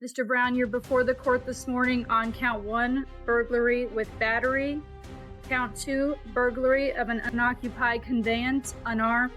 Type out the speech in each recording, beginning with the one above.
Mr. Brown, you're before the court this morning on count 1, burglary with battery. Count 2, burglary of an unoccupied conveyance, unarmed.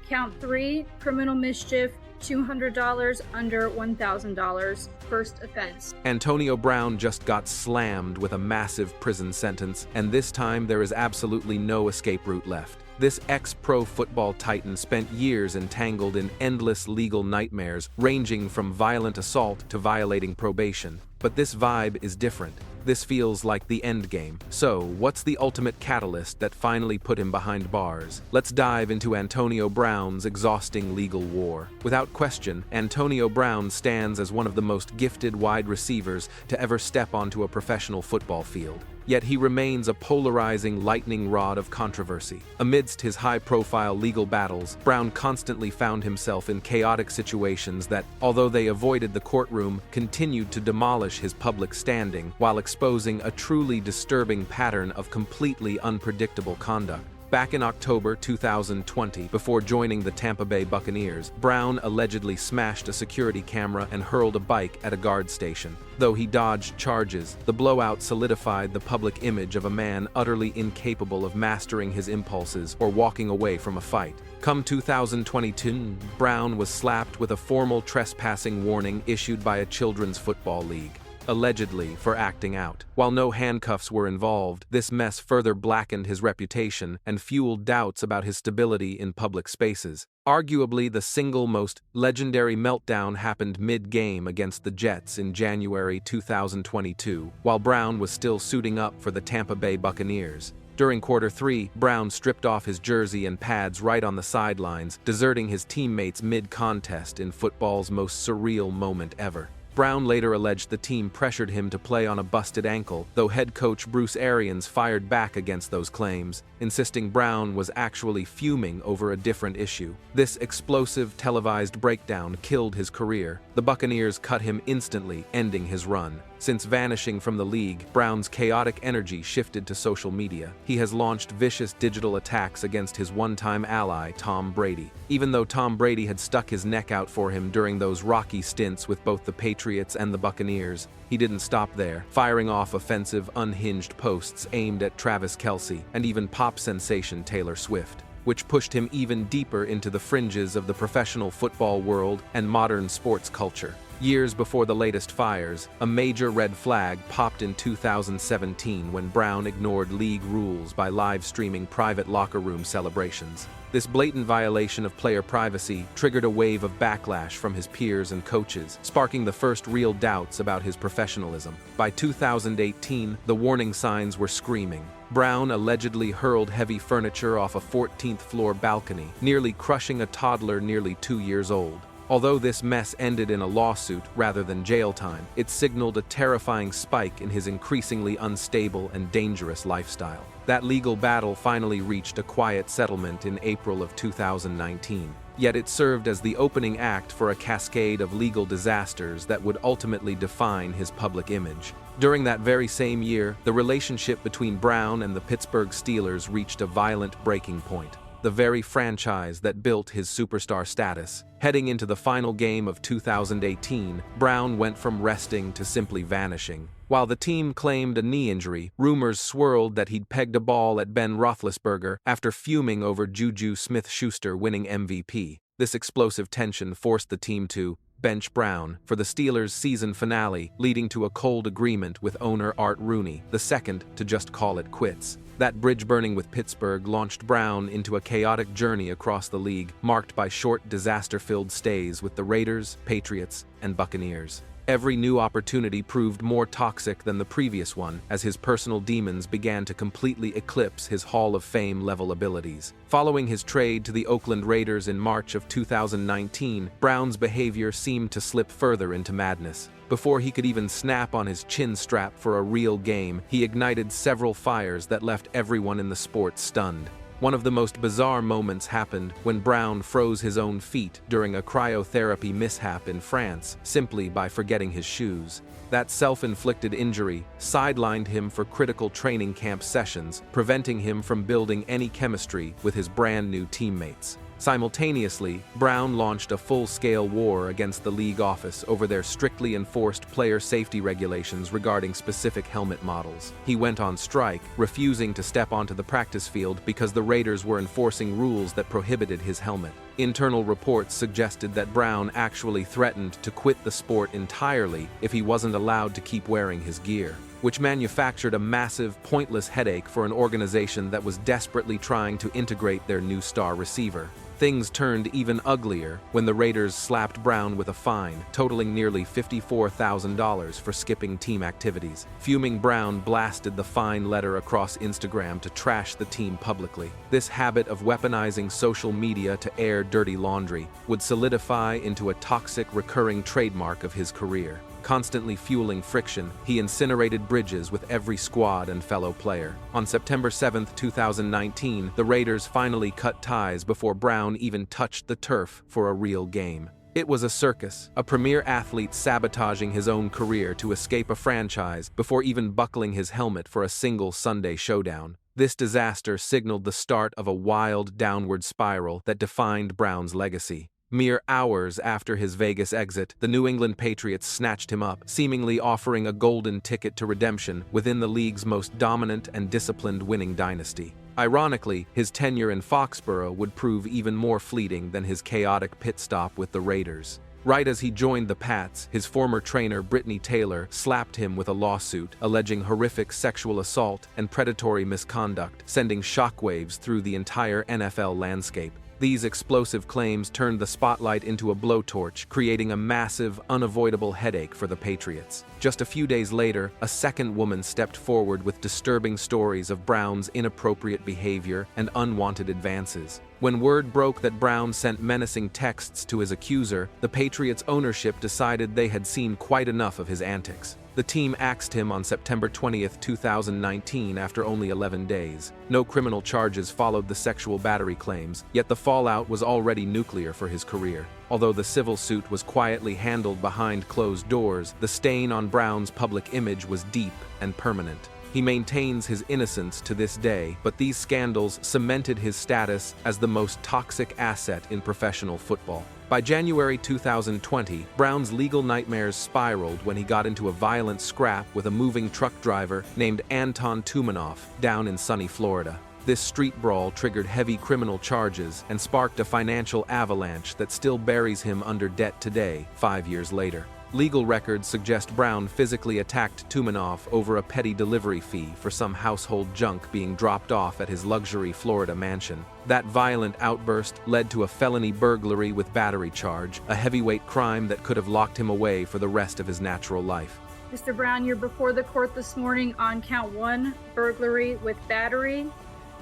Count 3, criminal mischief, $200 under $1,000, first offense. Antonio Brown just got slammed with a massive prison sentence, and this time there is absolutely no escape route left. This ex-pro football titan spent years entangled in endless legal nightmares, ranging from violent assault to violating probation. But this vibe is different. This feels like the end game. So, what's the ultimate catalyst that finally put him behind bars? Let's dive into Antonio Brown's exhausting legal war. Without question, Antonio Brown stands as one of the most gifted wide receivers to ever step onto a professional football field. Yet he remains a polarizing lightning rod of controversy. Amidst his high-profile legal battles, Brown constantly found himself in chaotic situations that, although they avoided the courtroom, continued to demolish his public standing while exposing a truly disturbing pattern of completely unpredictable conduct. Back in October 2020, before joining the Tampa Bay Buccaneers, Brown allegedly smashed a security camera and hurled a bike at a guard station. Though he dodged charges, the blowout solidified the public image of a man utterly incapable of mastering his impulses or walking away from a fight. Come 2022, Brown was slapped with a formal trespassing warning issued by a children's football league, allegedly for acting out. While no handcuffs were involved, this mess further blackened his reputation and fueled doubts about his stability in public spaces. Arguably, the single most legendary meltdown happened mid-game against the Jets in January 2022, while Brown was still suiting up for the Tampa Bay Buccaneers. During Quarter 3, Brown stripped off his jersey and pads right on the sidelines, deserting his teammates mid-contest in football's most surreal moment ever. Brown later alleged the team pressured him to play on a busted ankle, though head coach Bruce Arians fired back against those claims, insisting Brown was actually fuming over a different issue. This explosive televised breakdown killed his career. The Buccaneers cut him instantly, ending his run. Since vanishing from the league, Brown's chaotic energy shifted to social media. He has launched vicious digital attacks against his one-time ally, Tom Brady. Even though Tom Brady had stuck his neck out for him during those rocky stints with both the Patriots and the Buccaneers, he didn't stop there, firing off offensive, unhinged posts aimed at Travis Kelce and even pop sensation Taylor Swift, which pushed him even deeper into the fringes of the professional football world and modern sports culture. Years before the latest fires, a major red flag popped in 2017 when Brown ignored league rules by live-streaming private locker room celebrations. This blatant violation of player privacy triggered a wave of backlash from his peers and coaches, sparking the first real doubts about his professionalism. By 2018, the warning signs were screaming. Brown allegedly hurled heavy furniture off a 14th-floor balcony, nearly crushing a toddler nearly 2 years old. Although this mess ended in a lawsuit rather than jail time, it signaled a terrifying spike in his increasingly unstable and dangerous lifestyle. That legal battle finally reached a quiet settlement in April of 2019. Yet it served as the opening act for a cascade of legal disasters that would ultimately define his public image. During that very same year, the relationship between Brown and the Pittsburgh Steelers reached a violent breaking point. The very franchise that built his superstar status. Heading into the final game of 2018, Brown went from resting to simply vanishing. While the team claimed a knee injury, rumors swirled that he'd pegged a ball at Ben Roethlisberger after fuming over JuJu Smith-Schuster winning MVP. This explosive tension forced the team to bench Brown for the Steelers' season finale, leading to a cold agreement with owner Art Rooney II to just call it quits. That bridge burning with Pittsburgh launched Brown into a chaotic journey across the league, marked by short, disaster-filled stays with the Raiders, Patriots, and Buccaneers. Every new opportunity proved more toxic than the previous one, as his personal demons began to completely eclipse his Hall of Fame-level abilities. Following his trade to the Oakland Raiders in March of 2019, Brown's behavior seemed to slip further into madness. Before he could even snap on his chin strap for a real game, he ignited several fires that left everyone in the sport stunned. One of the most bizarre moments happened when Brown froze his own feet during a cryotherapy mishap in France simply by forgetting his shoes. That self-inflicted injury sidelined him for critical training camp sessions, preventing him from building any chemistry with his brand new teammates. Simultaneously, Brown launched a full-scale war against the league office over their strictly enforced player safety regulations regarding specific helmet models. He went on strike, refusing to step onto the practice field because the Raiders were enforcing rules that prohibited his helmet. Internal reports suggested that Brown actually threatened to quit the sport entirely if he wasn't allowed to keep wearing his gear, which manufactured a massive, pointless headache for an organization that was desperately trying to integrate their new star receiver. Things turned even uglier when the Raiders slapped Brown with a fine, totaling nearly $54,000 for skipping team activities. Fuming, Brown blasted the fine letter across Instagram to trash the team publicly. This habit of weaponizing social media to air dirty laundry would solidify into a toxic, recurring trademark of his career. Constantly fueling friction, he incinerated bridges with every squad and fellow player. On September 7, 2019, the Raiders finally cut ties before Brown even touched the turf for a real game. It was a circus, a premier athlete sabotaging his own career to escape a franchise before even buckling his helmet for a single Sunday showdown. This disaster signaled the start of a wild downward spiral that defined Brown's legacy. Mere hours after his Vegas exit, the New England Patriots snatched him up, seemingly offering a golden ticket to redemption within the league's most dominant and disciplined winning dynasty. Ironically, his tenure in Foxborough would prove even more fleeting than his chaotic pit stop with the Raiders. Right as he joined the Pats, his former trainer Britney Taylor slapped him with a lawsuit alleging horrific sexual assault and predatory misconduct, sending shockwaves through the entire NFL landscape. These explosive claims turned the spotlight into a blowtorch, creating a massive, unavoidable headache for the Patriots. Just a few days later, a second woman stepped forward with disturbing stories of Brown's inappropriate behavior and unwanted advances. When word broke that Brown sent menacing texts to his accuser, the Patriots' ownership decided they had seen quite enough of his antics. The team axed him on September 20, 2019 after only 11 days. No criminal charges followed the sexual battery claims, yet the fallout was already nuclear for his career. Although the civil suit was quietly handled behind closed doors, the stain on Brown's public image was deep and permanent. He maintains his innocence to this day, but these scandals cemented his status as the most toxic asset in professional football. By January 2020, Brown's legal nightmares spiraled when he got into a violent scrap with a moving truck driver named Anton Tumanov down in sunny Florida. This street brawl triggered heavy criminal charges and sparked a financial avalanche that still buries him under debt today, 5 years later. Legal records suggest Brown physically attacked Tumanov over a petty delivery fee for some household junk being dropped off at his luxury Florida mansion. That violent outburst led to a felony burglary with battery charge, a heavyweight crime that could have locked him away for the rest of his natural life. Mr. Brown, you're before the court this morning on count 1, burglary with battery.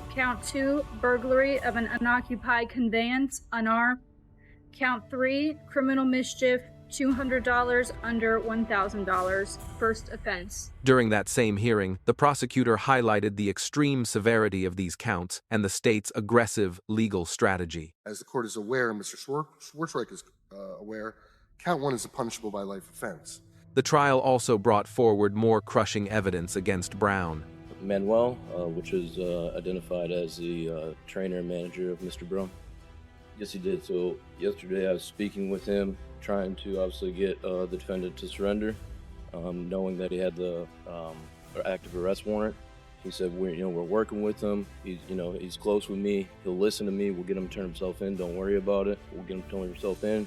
Count 2, burglary of an unoccupied conveyance, unarmed. Count 3, criminal mischief, $200 under $1,000, first offense. During that same hearing, the prosecutor highlighted the extreme severity of these counts and the state's aggressive legal strategy. As the court is aware, and Mr. Schwarz is aware, count 1 is a punishable by life offense. The trial also brought forward more crushing evidence against Brown. Manuel, which is identified as the trainer and manager of Mr. Brown. Yes, he did. So yesterday I was speaking with him, trying to obviously get the defendant to surrender, knowing that he had the active arrest warrant. He said, we're working with him. He's close with me. He'll listen to me. We'll get him to turn himself in. Don't worry about it. We'll get him to turn himself in.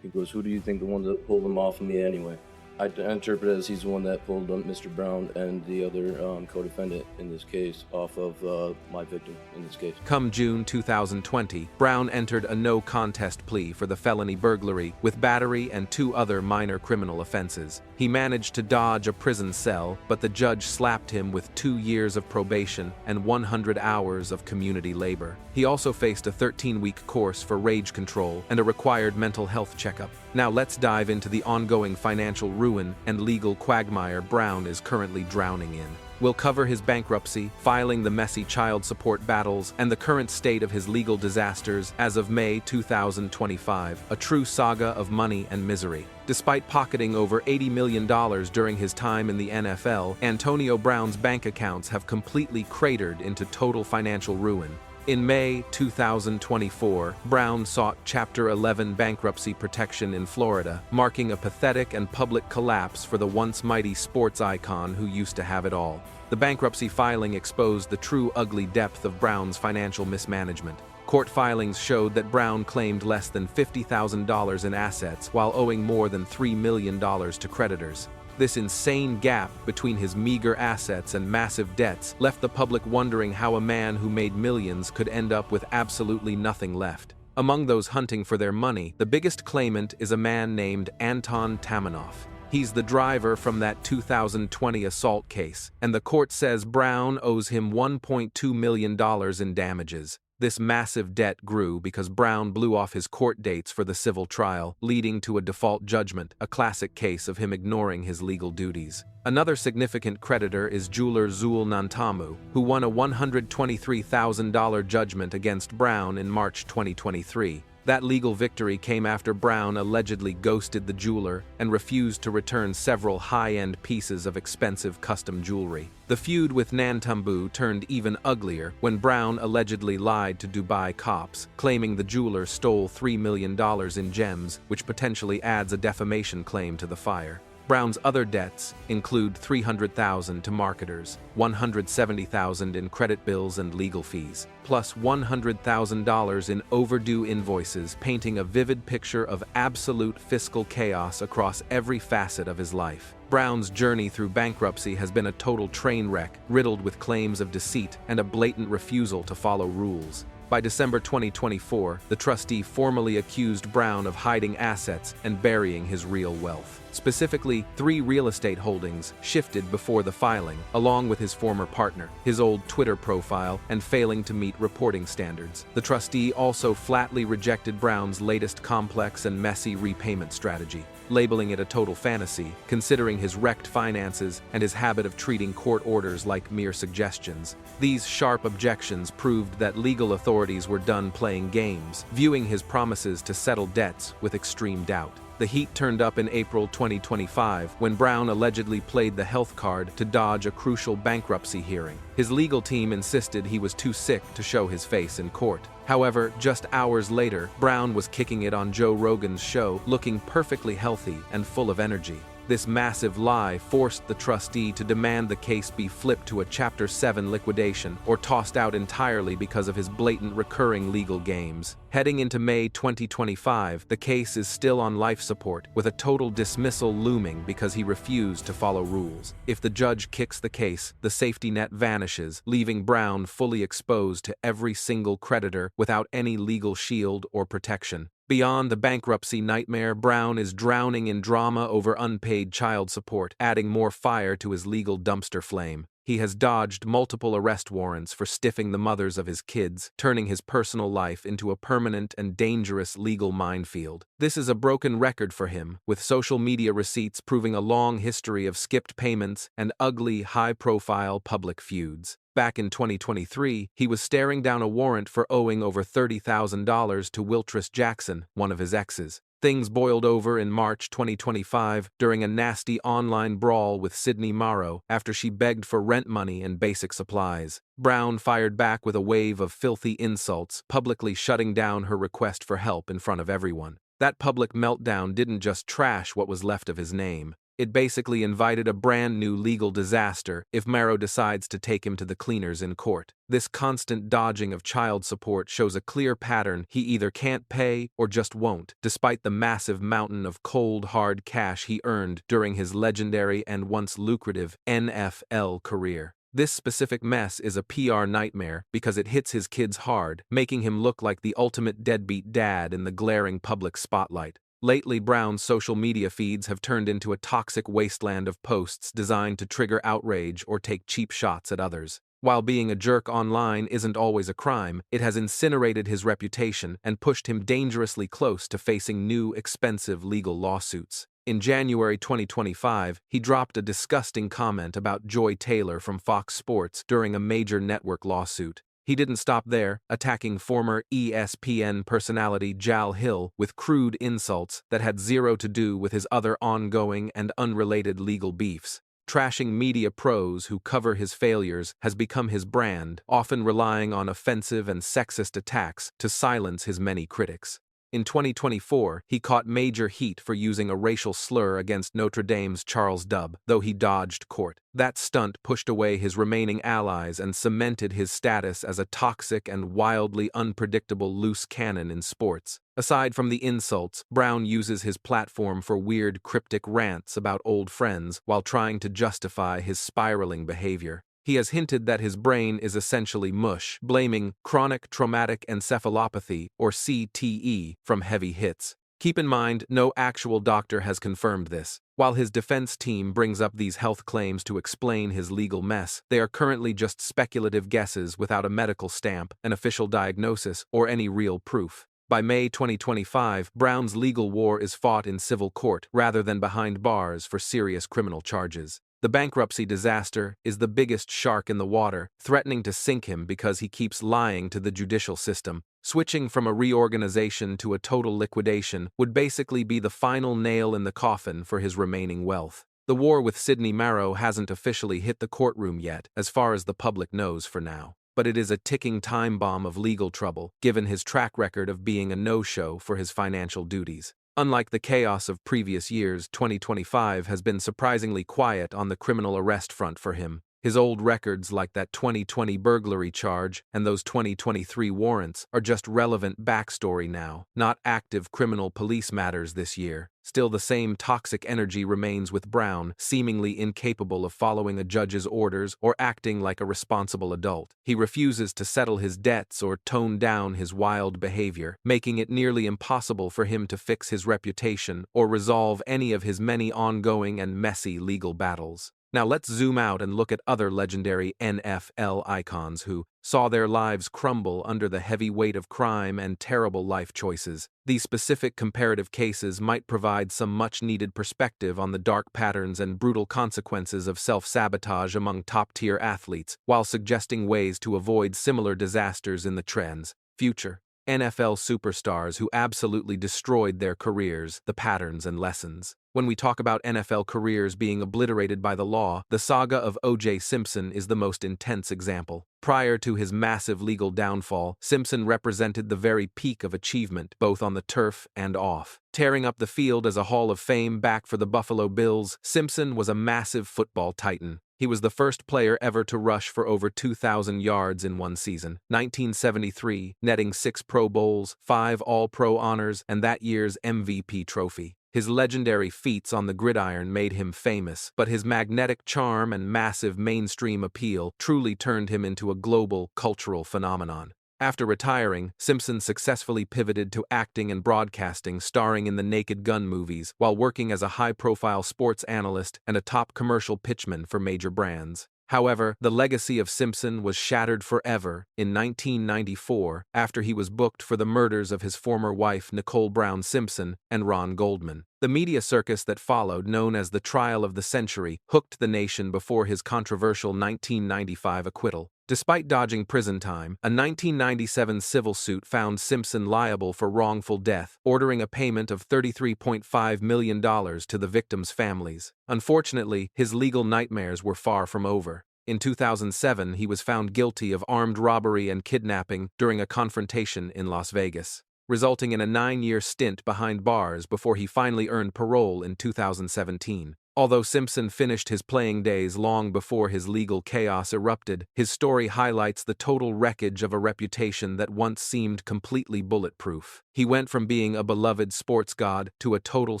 He goes, who do you think the one that pulled him off of me anyway? I interpret it as he's the one that pulled Mr. Brown and the other co-defendant in this case off of my victim in this case. Come June 2020, Brown entered a no-contest plea for the felony burglary with battery and 2 other minor criminal offenses. He managed to dodge a prison cell, but the judge slapped him with 2 years of probation and 100 hours of community labor. He also faced a 13-week course for rage control and a required mental health checkup. Now let's dive into the ongoing financial ruin and legal quagmire Brown is currently drowning in. We'll cover his bankruptcy, filing the messy child support battles, and the current state of his legal disasters as of May 2025, a true saga of money and misery. Despite pocketing over $80 million during his time in the NFL, Antonio Brown's bank accounts have completely cratered into total financial ruin. In May 2024, Brown sought Chapter 11 bankruptcy protection in Florida, marking a pathetic and public collapse for the once mighty sports icon who used to have it all. The bankruptcy filing exposed the true ugly depth of Brown's financial mismanagement. Court filings showed that Brown claimed less than $50,000 in assets while owing more than $3 million to creditors. This insane gap between his meager assets and massive debts left the public wondering how a man who made millions could end up with absolutely nothing left. Among those hunting for their money, the biggest claimant is a man named Anton Tumanov. He's the driver from that 2020 assault case, and the court says Brown owes him $1.2 million in damages. This massive debt grew because Brown blew off his court dates for the civil trial, leading to a default judgment, a classic case of him ignoring his legal duties. Another significant creditor is jeweler Zuul Nantamu, who won a $123,000 judgment against Brown in March 2023. That legal victory came after Brown allegedly ghosted the jeweler and refused to return several high-end pieces of expensive custom jewelry. The feud with Nantamu turned even uglier when Brown allegedly lied to Dubai cops, claiming the jeweler stole $3 million in gems, which potentially adds a defamation claim to the fire. Brown's other debts include $300,000 to marketers, $170,000 in credit bills and legal fees, plus $100,000 in overdue invoices, painting a vivid picture of absolute fiscal chaos across every facet of his life. Brown's journey through bankruptcy has been a total train wreck, riddled with claims of deceit and a blatant refusal to follow rules. By December 2024, the trustee formally accused Brown of hiding assets and burying his real wealth. Specifically, 3 real estate holdings shifted before the filing, along with his former partner, his old Twitter profile, and failing to meet reporting standards. The trustee also flatly rejected Brown's latest complex and messy repayment strategy, labeling it a total fantasy, considering his wrecked finances and his habit of treating court orders like mere suggestions. These sharp objections proved that legal authorities were done playing games, viewing his promises to settle debts with extreme doubt. The heat turned up in April 2025 when Brown allegedly played the health card to dodge a crucial bankruptcy hearing. His legal team insisted he was too sick to show his face in court. However, just hours later, Brown was kicking it on Joe Rogan's show, looking perfectly healthy and full of energy. This massive lie forced the trustee to demand the case be flipped to a Chapter 7 liquidation or tossed out entirely because of his blatant recurring legal games. Heading into May 2025, the case is still on life support, with a total dismissal looming because he refused to follow rules. If the judge kicks the case, the safety net vanishes, leaving Brown fully exposed to every single creditor without any legal shield or protection. Beyond the bankruptcy nightmare, Brown is drowning in drama over unpaid child support, adding more fire to his legal dumpster flame. He has dodged multiple arrest warrants for stiffing the mothers of his kids, turning his personal life into a permanent and dangerous legal minefield. This is a broken record for him, with social media receipts proving a long history of skipped payments and ugly, high-profile public feuds. Back in 2023, he was staring down a warrant for owing over $30,000 to Wiltress Jackson, one of his exes. Things boiled over in March 2025 during a nasty online brawl with Sydney Maro after she begged for rent money and basic supplies. Brown fired back with a wave of filthy insults, publicly shutting down her request for help in front of everyone. That public meltdown didn't just trash what was left of his name. It basically invited a brand new legal disaster if Maro decides to take him to the cleaners in court. This constant dodging of child support shows a clear pattern: he either can't pay or just won't, despite the massive mountain of cold, hard cash he earned during his legendary and once lucrative NFL career. This specific mess is a PR nightmare because it hits his kids hard, making him look like the ultimate deadbeat dad in the glaring public spotlight. Lately, Brown's social media feeds have turned into a toxic wasteland of posts designed to trigger outrage or take cheap shots at others. While being a jerk online isn't always a crime, it has incinerated his reputation and pushed him dangerously close to facing new, expensive legal lawsuits. In January 2025, he dropped a disgusting comment about Joy Taylor from Fox Sports during a major network lawsuit. He didn't stop there, attacking former ESPN personality Jal Hill with crude insults that had zero to do with his other ongoing and unrelated legal beefs. Trashing media pros who cover his failures has become his brand, often relying on offensive and sexist attacks to silence his many critics. In 2024, he caught major heat for using a racial slur against Notre Dame's Charles Dubb, though he dodged court. That stunt pushed away his remaining allies and cemented his status as a toxic and wildly unpredictable loose cannon in sports. Aside from the insults, Brown uses his platform for weird, cryptic rants about old friends while trying to justify his spiraling behavior. He has hinted that his brain is essentially mush, blaming chronic traumatic encephalopathy, or CTE, from heavy hits. Keep in mind, no actual doctor has confirmed this. While his defense team brings up these health claims to explain his legal mess, they are currently just speculative guesses without a medical stamp, an official diagnosis, or any real proof. By May 2025, Brown's legal war is fought in civil court rather than behind bars for serious criminal charges. The bankruptcy disaster is the biggest shark in the water, threatening to sink him because he keeps lying to the judicial system. Switching from a reorganization to a total liquidation would basically be the final nail in the coffin for his remaining wealth. The war with Sydney Maro hasn't officially hit the courtroom yet, as far as the public knows for now. But it is a ticking time bomb of legal trouble, given his track record of being a no-show for his financial duties. Unlike the chaos of previous years, 2025 has been surprisingly quiet on the criminal arrest front for him. His old records, like that 2020 burglary charge and those 2023 warrants, are just relevant backstory now, not active criminal police matters this year. Still, the same toxic energy remains with Brown, seemingly incapable of following a judge's orders or acting like a responsible adult. He refuses to settle his debts or tone down his wild behavior, making it nearly impossible for him to fix his reputation or resolve any of his many ongoing and messy legal battles. Now let's zoom out and look at other legendary NFL icons who saw their lives crumble under the heavy weight of crime and terrible life choices. These specific comparative cases might provide some much-needed perspective on the dark patterns and brutal consequences of self-sabotage among top-tier athletes, while suggesting ways to avoid similar disasters in the trends. Future NFL superstars who absolutely destroyed their careers, the patterns and lessons. When we talk about NFL careers being obliterated by the law, the saga of OJ Simpson is the most intense example. Prior to his massive legal downfall, Simpson represented the very peak of achievement, both on the turf and off. Tearing up the field as a Hall of Fame back for the Buffalo Bills, Simpson was a massive football titan. He was the first player ever to rush for over 2,000 yards in one season, 1973, netting 6 Pro Bowls, 5 All-Pro honors, and that year's MVP trophy. His legendary feats on the gridiron made him famous, but his magnetic charm and massive mainstream appeal truly turned him into a global cultural phenomenon. After retiring, Simpson successfully pivoted to acting and broadcasting, starring in the Naked Gun movies, while working as a high-profile sports analyst and a top commercial pitchman for major brands. However, the legacy of Simpson was shattered forever in 1994 after he was booked for the murders of his former wife Nicole Brown Simpson and Ron Goldman. The media circus that followed, known as the Trial of the Century, hooked the nation before his controversial 1995 acquittal. Despite dodging prison time, a 1997 civil suit found Simpson liable for wrongful death, ordering a payment of $33.5 million to the victims' families. Unfortunately, his legal nightmares were far from over. In 2007, he was found guilty of armed robbery and kidnapping during a confrontation in Las Vegas, resulting in a 9-year stint behind bars before he finally earned parole in 2017. Although Simpson finished his playing days long before his legal chaos erupted, his story highlights the total wreckage of a reputation that once seemed completely bulletproof. He went from being a beloved sports god to a total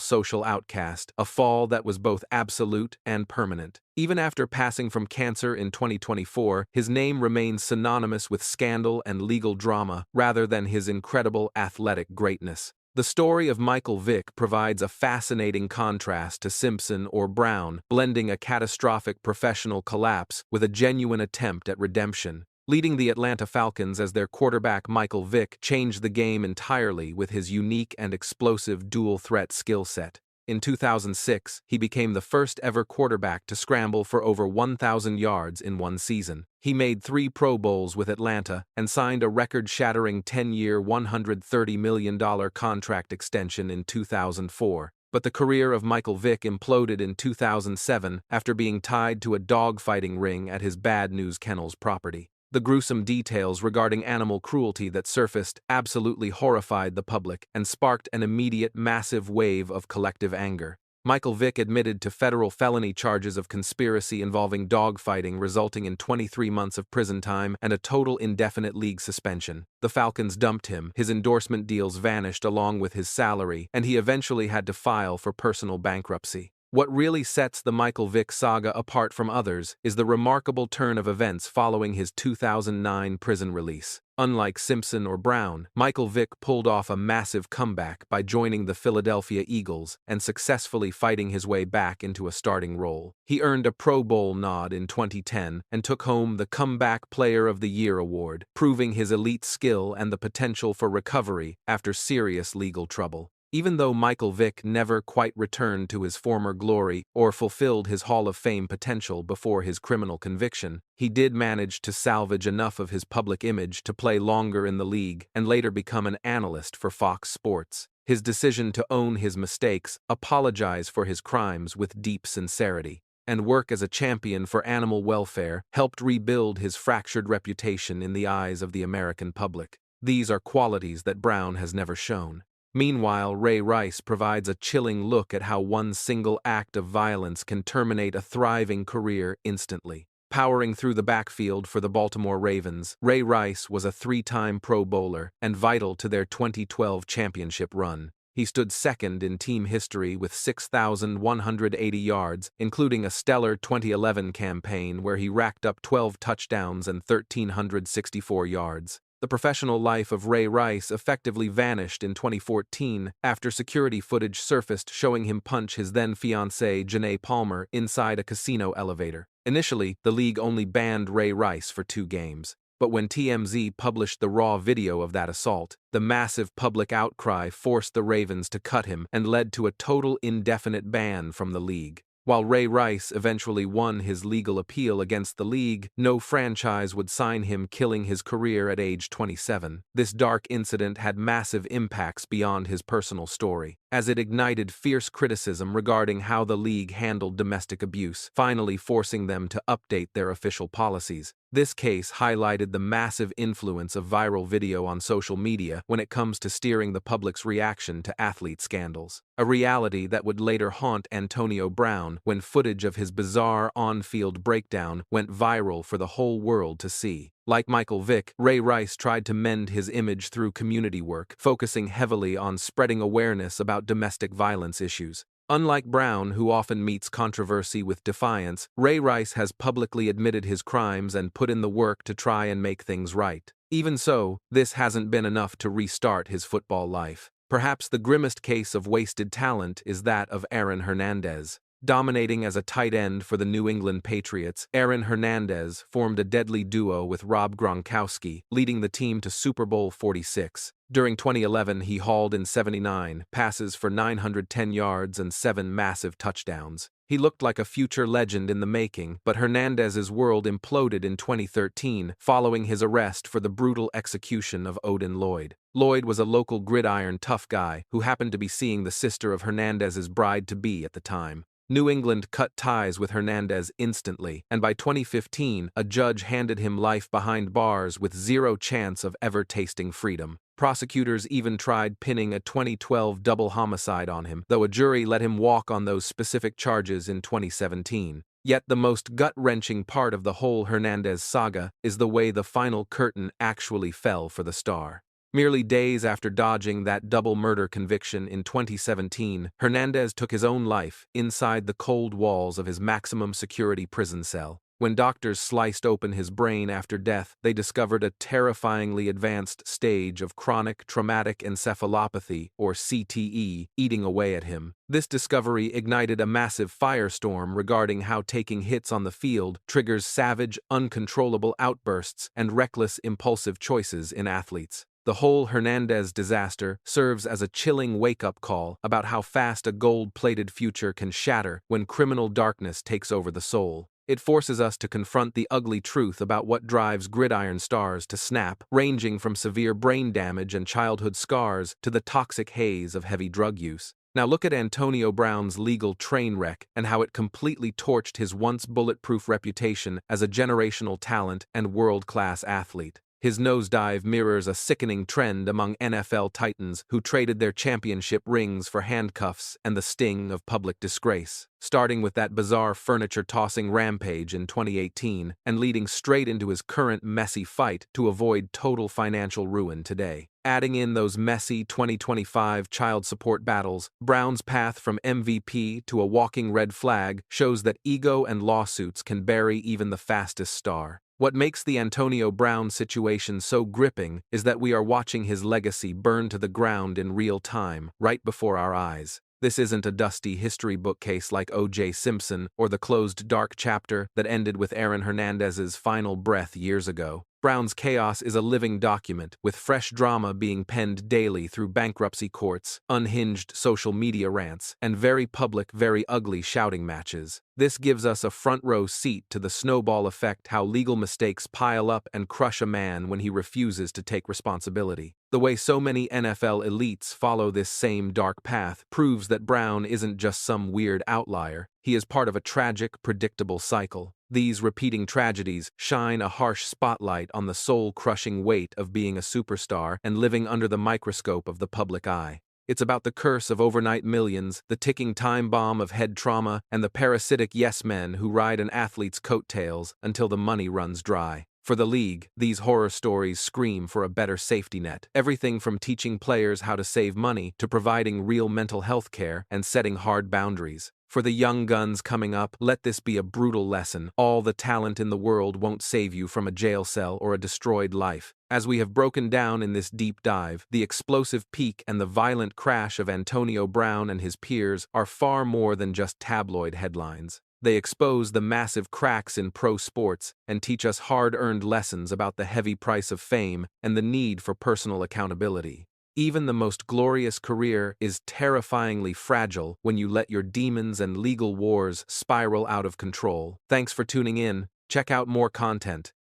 social outcast, a fall that was both absolute and permanent. Even after passing from cancer in 2024, his name remains synonymous with scandal and legal drama rather than his incredible athletic greatness. The story of Michael Vick provides a fascinating contrast to Simpson or Brown, blending a catastrophic professional collapse with a genuine attempt at redemption. Leading the Atlanta Falcons as their quarterback, Michael Vick changed the game entirely with his unique and explosive dual-threat skill set. In 2006, he became the first ever quarterback to scramble for over 1,000 yards in one season. He made 3 Pro Bowls with Atlanta and signed a record-shattering 10-year, $130 million contract extension in 2004. But the career of Michael Vick imploded in 2007 after being tied to a dogfighting ring at his Bad News Kennels property. The gruesome details regarding animal cruelty that surfaced absolutely horrified the public and sparked an immediate massive wave of collective anger. Michael Vick admitted to federal felony charges of conspiracy involving dogfighting, resulting in 23 months of prison time and a total indefinite league suspension. The Falcons dumped him, his endorsement deals vanished along with his salary, and he eventually had to file for personal bankruptcy. What really sets the Michael Vick saga apart from others is the remarkable turn of events following his 2009 prison release. Unlike Simpson or Brown, Michael Vick pulled off a massive comeback by joining the Philadelphia Eagles and successfully fighting his way back into a starting role. He earned a Pro Bowl nod in 2010 and took home the Comeback Player of the Year award, proving his elite skill and the potential for recovery after serious legal trouble. Even though Michael Vick never quite returned to his former glory or fulfilled his Hall of Fame potential before his criminal conviction, he did manage to salvage enough of his public image to play longer in the league and later become an analyst for Fox Sports. His decision to own his mistakes, apologize for his crimes with deep sincerity, and work as a champion for animal welfare helped rebuild his fractured reputation in the eyes of the American public. These are qualities that Brown has never shown. Meanwhile, Ray Rice provides a chilling look at how one single act of violence can terminate a thriving career instantly. Powering through the backfield for the Baltimore Ravens, Ray Rice was a 3-time Pro Bowler and vital to their 2012 championship run. He stood second in team history with 6,180 yards, including a stellar 2011 campaign where he racked up 12 touchdowns and 1,364 yards. The professional life of Ray Rice effectively vanished in 2014 after security footage surfaced showing him punch his then-fiancée Janay Palmer inside a casino elevator. Initially, the league only banned Ray Rice for 2 games. But when TMZ published the raw video of that assault, the massive public outcry forced the Ravens to cut him and led to a total indefinite ban from the league. While Ray Rice eventually won his legal appeal against the league, no franchise would sign him, killing his career at age 27. This dark incident had massive impacts beyond his personal story, as it ignited fierce criticism regarding how the league handled domestic abuse, finally forcing them to update their official policies. This case highlighted the massive influence of viral video on social media when it comes to steering the public's reaction to athlete scandals, a reality that would later haunt Antonio Brown when footage of his bizarre on-field breakdown went viral for the whole world to see. Like Michael Vick, Ray Rice tried to mend his image through community work, focusing heavily on spreading awareness about domestic violence issues. Unlike Brown, who often meets controversy with defiance, Ray Rice has publicly admitted his crimes and put in the work to try and make things right. Even so, this hasn't been enough to restart his football life. Perhaps the grimmest case of wasted talent is that of Aaron Hernandez. Dominating as a tight end for the New England Patriots, Aaron Hernandez formed a deadly duo with Rob Gronkowski, leading the team to Super Bowl 46. During 2011, he hauled in 79 passes for 910 yards and 7 massive touchdowns. He looked like a future legend in the making, but Hernandez's world imploded in 2013 following his arrest for the brutal execution of Odin Lloyd. Lloyd was a local gridiron tough guy who happened to be seeing the sister of Hernandez's bride-to-be at the time. New England cut ties with Hernandez instantly, and by 2015, a judge handed him life behind bars with zero chance of ever tasting freedom. Prosecutors even tried pinning a 2012 double homicide on him, though a jury let him walk on those specific charges in 2017. Yet the most gut-wrenching part of the whole Hernandez saga is the way the final curtain actually fell for the star. Merely days after dodging that double murder conviction in 2017, Hernandez took his own life inside the cold walls of his maximum security prison cell. When doctors sliced open his brain after death, they discovered a terrifyingly advanced stage of chronic traumatic encephalopathy, or CTE, eating away at him. This discovery ignited a massive firestorm regarding how taking hits on the field triggers savage, uncontrollable outbursts and reckless, impulsive choices in athletes. The whole Hernandez disaster serves as a chilling wake-up call about how fast a gold-plated future can shatter when criminal darkness takes over the soul. It forces us to confront the ugly truth about what drives gridiron stars to snap, ranging from severe brain damage and childhood scars to the toxic haze of heavy drug use. Now look at Antonio Brown's legal train wreck and how it completely torched his once bulletproof reputation as a generational talent and world-class athlete. His nosedive mirrors a sickening trend among NFL titans who traded their championship rings for handcuffs and the sting of public disgrace, starting with that bizarre furniture-tossing rampage in 2018 and leading straight into his current messy fight to avoid total financial ruin today. Adding in those messy 2025 child support battles, Brown's path from MVP to a walking red flag shows that ego and lawsuits can bury even the fastest star. What makes the Antonio Brown situation so gripping is that we are watching his legacy burn to the ground in real time, right before our eyes. This isn't a dusty history bookcase like OJ Simpson or the closed dark chapter that ended with Aaron Hernandez's final breath years ago. Brown's chaos is a living document, with fresh drama being penned daily through bankruptcy courts, unhinged social media rants, and very public, very ugly shouting matches. This gives us a front-row seat to the snowball effect, how legal mistakes pile up and crush a man when he refuses to take responsibility. The way so many NFL elites follow this same dark path proves that Brown isn't just some weird outlier. He is part of a tragic, predictable cycle. These repeating tragedies shine a harsh spotlight on the soul-crushing weight of being a superstar and living under the microscope of the public eye. It's about the curse of overnight millions, the ticking time bomb of head trauma, and the parasitic yes-men who ride an athlete's coattails until the money runs dry. For the league, these horror stories scream for a better safety net. Everything from teaching players how to save money to providing real mental health care and setting hard boundaries. For the young guns coming up, let this be a brutal lesson. All the talent in the world won't save you from a jail cell or a destroyed life. As we have broken down in this deep dive, the explosive peak and the violent crash of Antonio Brown and his peers are far more than just tabloid headlines. They expose the massive cracks in pro sports and teach us hard-earned lessons about the heavy price of fame and the need for personal accountability. Even the most glorious career is terrifyingly fragile when you let your demons and legal wars spiral out of control. Thanks for tuning in. Check out more content.